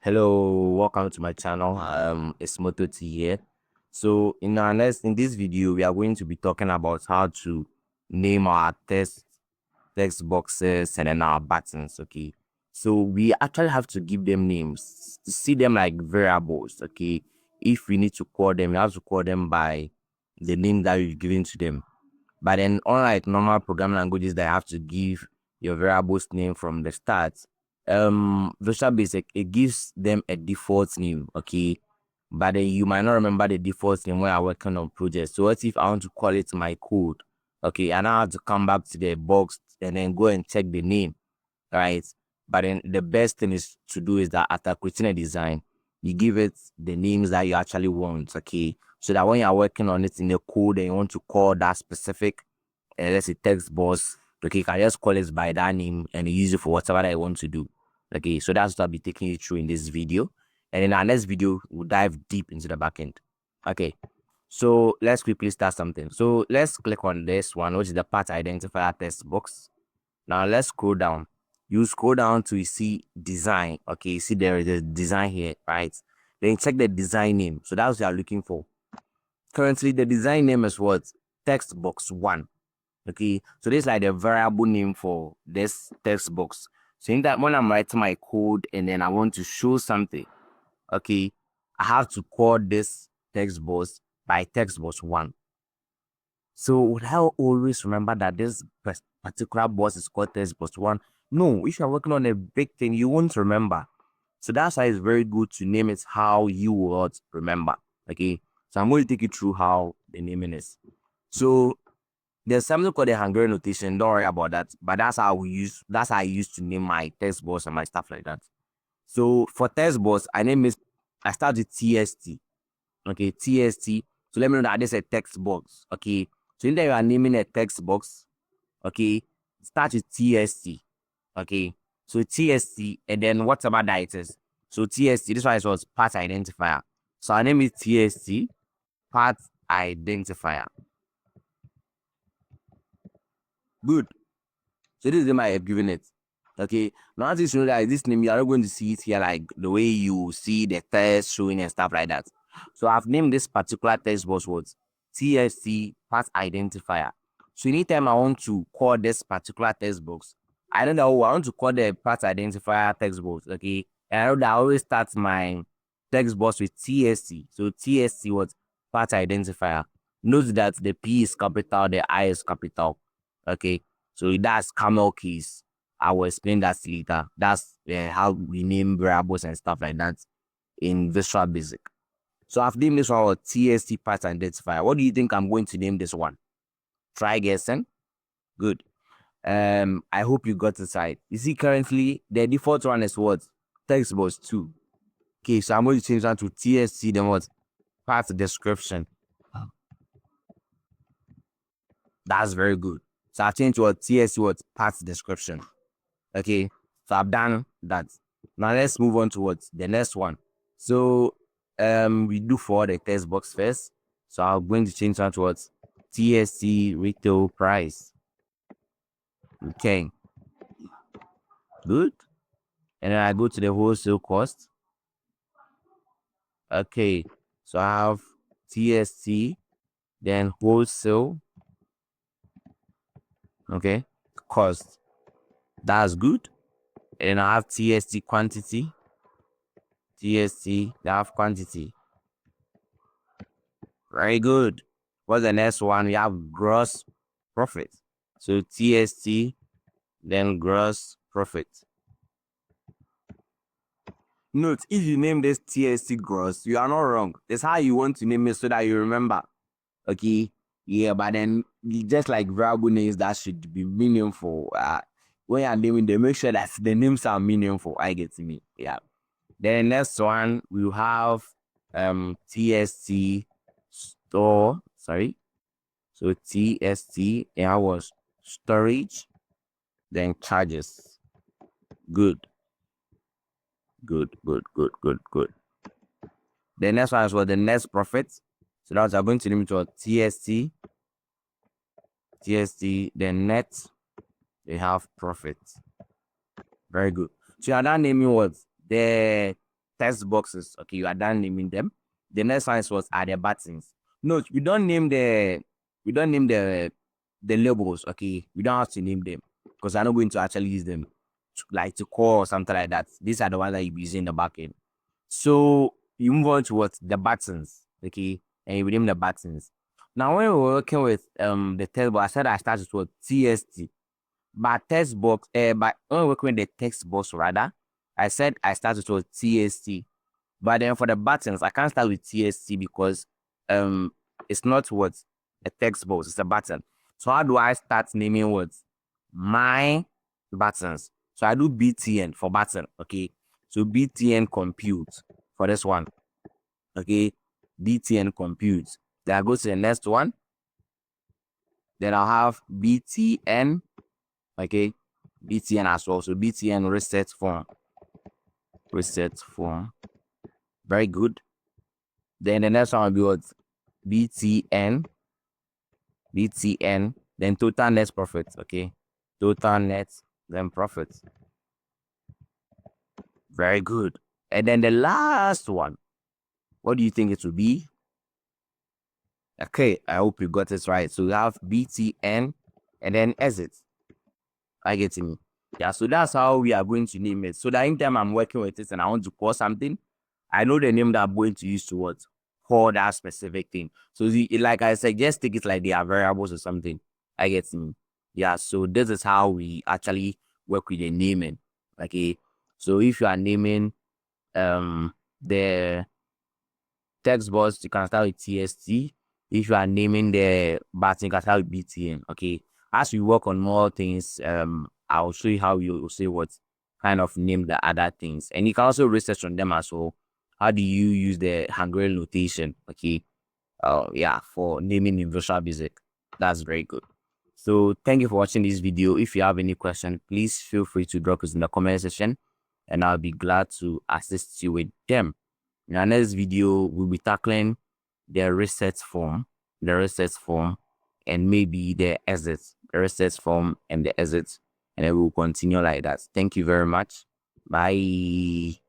Hello, welcome to my channel. It's Mortoti here. So in this video, we are going to be talking about how to name our text boxes and then our buttons. Okay, so we actually have to give them names to see them like variables. Okay, if we need to call them, we have to call them by the name that we've given to them. But then, unlike normal programming languages that have to give your variables name from the start, Visual Basic, it gives them a default name, okay? But then you might not remember the default name when you're working on projects. So what if I want to call it my code? Okay, and I have to come back to the box and then go and check the name, right? But then the best thing is to do is that after creating a design, you give it the names that you actually want, okay? So that when you're working on it in the code and you want to call that specific, let's say text box, okay, you can just call it by that name and use it for whatever that you want to do. Okay, so that's what I'll be taking you through in this video. And in our next video, we'll dive deep into the backend. Okay, so let's quickly start something. So let's click on this one, which is the path identifier text box. Now let's scroll down. You scroll down to see design. Okay, you see there is a design here, right? Then check the design name. So that's what you are looking for. Currently, the design name is what? Text box 1. Okay, so this is like the variable name for this text box. So in that when I'm writing my code and then I want to show something, okay, I have to call this text box by text box 1. So would I always remember that this particular box is called text box 1? No, if you're working on a big thing, you won't remember. So that's why it's very good to name it how you would remember. Okay, so I'm going to take you through how the naming is. So there's something called a Hungarian notation. Don't worry about that. But that's how I used to name my text box and my stuff like that. So for text box, I start with TST. Okay, TST. So let me know that this is a text box. Okay. So in there you are naming a text box. Okay. Start with TST. Okay. So TST and then whatever that it is. So TST, this one is what path identifier. So I name it TST path identifier. Good. So this is the name I have given it. Okay. Now this you know that this name you are not going to see it here like the way you see the text showing and stuff like that. So I've named this particular text box what TSC path identifier. So anytime I want to call this particular text box, I know that I want to call the path identifier text box. Okay. And I know that I always start my text box with TSC. So TSC what path identifier. Note that the P is capital, the I is capital. Okay. So that's camel keys. I will explain that later. That's how we name variables and stuff like that in Visual Basic. So I've named this one TST path identifier. What do you think I'm going to name this one? Try guessing. Good. I hope you got it right. You see, currently the default one is what? Text box 2. Okay, so I'm going to change that to TST, then what? Path description. That's very good. So I've changed to TST what? Path description. Okay, so I've done that. Now let's move on towards the next one. So we do for the text box first. So I'm going to change that towards TSC retail price. Okay, good. And then I go to the wholesale cost. Okay, so I have TSC, then wholesale. Okay, cost. That's good. And I have TSC quantity. TSC, they have quantity. Very good. What's the next one? We have gross profit. So TST, then gross profit. Note, if you name this TST gross, you are not wrong. That's how you want to name it so that you remember. Okay? Yeah, but then just like variable names that should be meaningful. When you're naming them, make sure that the names are meaningful. I get to me. Yeah. Then next one, we have TST store. Sorry. So TST, and I was storage, then charges. Good. Good. The next one is what the next profit. So that's I'm going to limit to TST, then net, they have profit. Very good. So you're now naming what? The text boxes. Okay, you are done naming them. The next one is what are the buttons. No, we don't name the labels. Okay, we don't have to name them because I'm not going to actually use them like to call or something like that. These are the ones that you be using in the backend. So you move on to what the buttons. Okay, and you name the buttons. Now when we're working with the text box, I said I started with txt. But text box, but when we're working with the text box rather, I said I started with txt. But then for the buttons, I can't start with txt because um it's not what a text box, it's a button. So how do I start naming words? My buttons. So I do btn for button, okay? So btn compute for this one, okay? btn compute. Then I go to the next one. Then I'll have btn, okay? btn as well. So btn reset form. Reset form. Very good. Then the next one will be what? btn, then total net profit, okay? Total net, then profit. Very good. And then the last one, what do you think it will be? Okay, I hope you got it right. So we have btn and then exit. I get me. Yeah, so that's how we are going to name it. So that anytime I'm working with it and I want to call something, I know the name that I'm going to use to what? Call that specific thing. So like I said, just take it like they are variables or something. I get me. Yeah, so this is how we actually work with the naming. Okay. So if you are naming the text box, you can start with txt. If you are naming the button, you can start with btn. Okay. As we work on more things, I'll show you how you say what kind of name the other things. And you can also research on them as well. How do you use the Hungarian notation? Okay. Yeah, for naming in Visual Basic. That's very good. So thank you for watching this video. If you have any question, please feel free to drop us in the comment section and I'll be glad to assist you with them. In our next video, we'll be tackling the reset form, and maybe the exit, the reset form and the exit, and then we'll continue like that. Thank you very much. Bye.